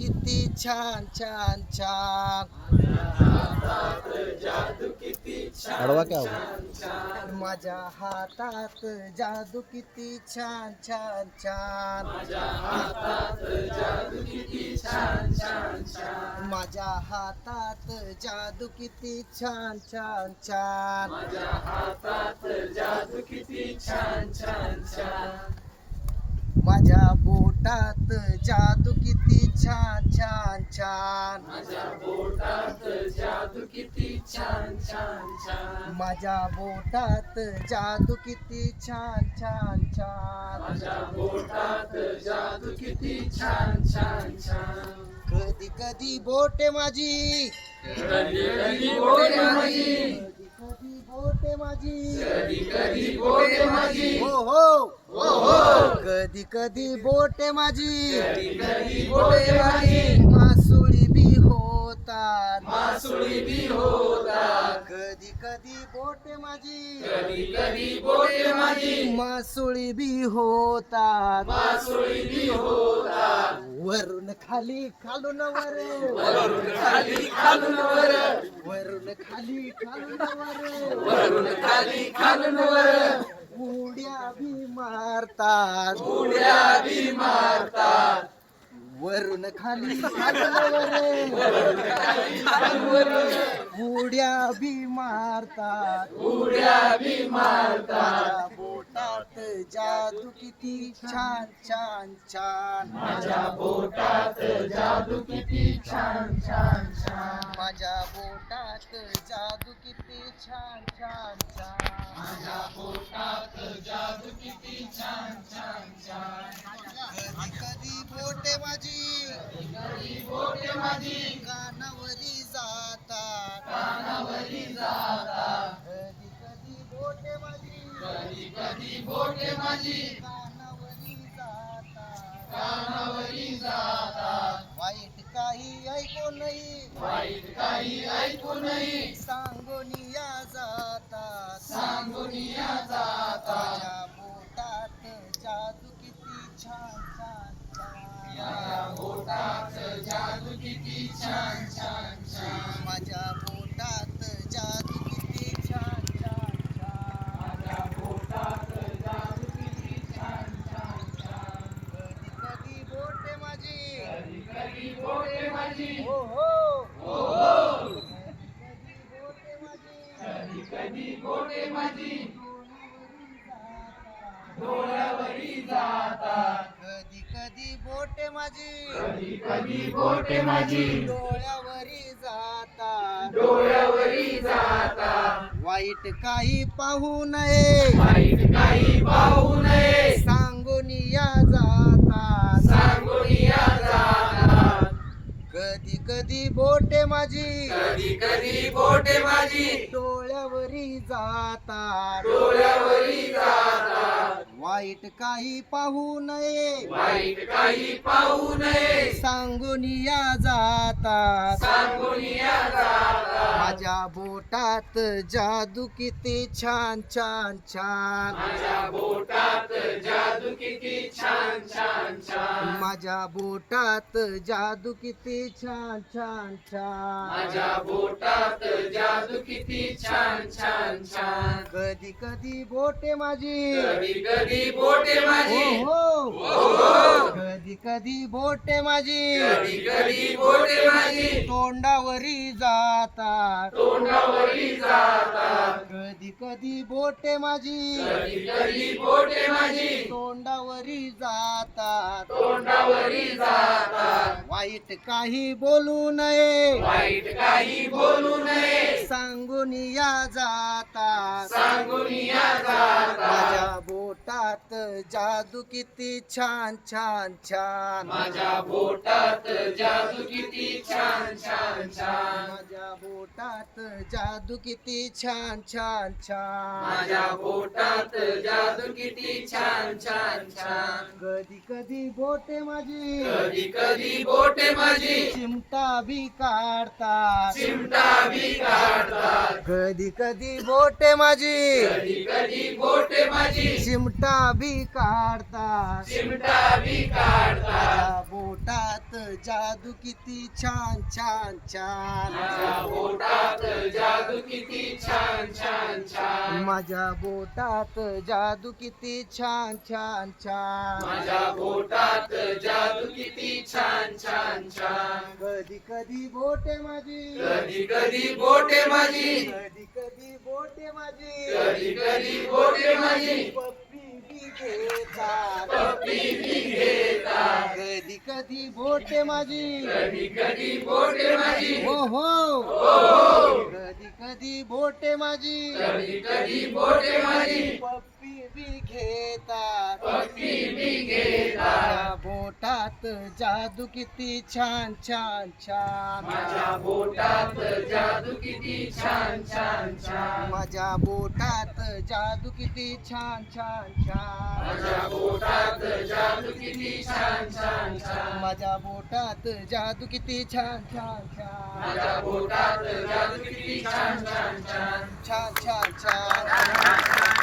किती छान छान छान. अडवा क्या माझ्या हातात जादू किती छान छान छान. माझ्या हातात जादू किती छान छान छान. माझ्या बोटात जादू किती छान छान छान. माझ्या बोटात जादू किती छान छान छान. कधी कधी बोटे माझी, कधी कधी बोटे माझी, हो हो, कधी कधी बोटे माझी मासुळी बी होतात, कधी कधी बोटे माझी मासुळी बी होतात. वरून खाली खालून वर, वरून खाली खालून वर, उड्या बी मारतात, वरून खाली खालून वर, उड्या बी मारतात. माझ्या बोटात जादू किती छान छान छान. माझ्या बोटात जादू किती छान छान छान. माझ्या बोटात जादू किती छान छान छान. माझ्या बोटात जादू किती छान छान छान. कधी कधी बोटे माझी कानावरी जातात, कधी कधी बोटे माझी कानावरी जातात. वाईट काही ऐकू नाही, सांगोनिया जातात. माझ्या बोटात जादू किती छान छान छान. माझ्या बोटात जादू किती छान छान छान. माझ्या बोटात जादू किती छान छान छान. माझ्या बोटात जादू किती छान छान छान. कधी कधी बोटे माझी, हो हो, कधी बोटे माझी डोळ्यावरी जातात. कधी कधी बोटे माझी डोळ्यावरी जातात. वाईट काही पाहू नये, सांगोनिया जातात. कधी कधी बोटे माझी डोळ्यावरी जातात. वाईट काही पाहू नये, सांगोनिया जातात. माझ्या बोटात जादू किती छान छान छान. माझ्या बोटात जादू किती छान छान छान. माझ्या बोटात जादू किती छान छान छान. माझ्या बोटात जादू किती छान छान छान. कधी कधी बोटे माझी, हो कधी कधी बोटे माझी तोंडावरी जातात. कधी कधी बोटे माझी तोंडावरी जातात. वाईट काही बोलू नये, सांगोनिया जातात. माझ्या बोटात जादू किती छान छान छान. माझ्या बोटात जादू किती छान छान छान. माझ्या बोटात जादू किती छान छान छान माझ्या पोटात जादू किती छान छान छान कधी कधी बोटे माझी कधी कधी बोटे माझी चिमटा बी काढतात चिमटा बी काढतात कधी कधी बोटे माझी कधी कधी बोटे माझी चिमटा बी काढतात चिमटा बी काढतात माझ्या बोटात जादू किती छान छान छान माझ्या पोटात जादू किती छान छान छान माझ्या बोटात जादू किती छान छान छान माझ्या पोटात जादू किती छान छान छान कधी कधी बोटे माझी कधी कधी बोटे माझी कधी कधी बोटे माझी कधी कधी बोटे माझी पप्पी बी घेतात पप्पी बी घेतात कधी कधी बोटे माझी कधी कधी बोटे माझी हो हो कधी कधी बोटे माझी कधी कधी बोटे माझी पप्पी बी घेतात पप्पी बी घेतात माझ्या बोटात जादू किती छान छान छान माझ्या बोटात जादू किती छान छान छान माझ्या बोटात जादू किती छान छान छान माझ्या पोटात जादू किती छान छान छान माझ्या बोटात जादू किती छान छान छान माझ्या पोटात जादू किती छान छान छान छान छान छान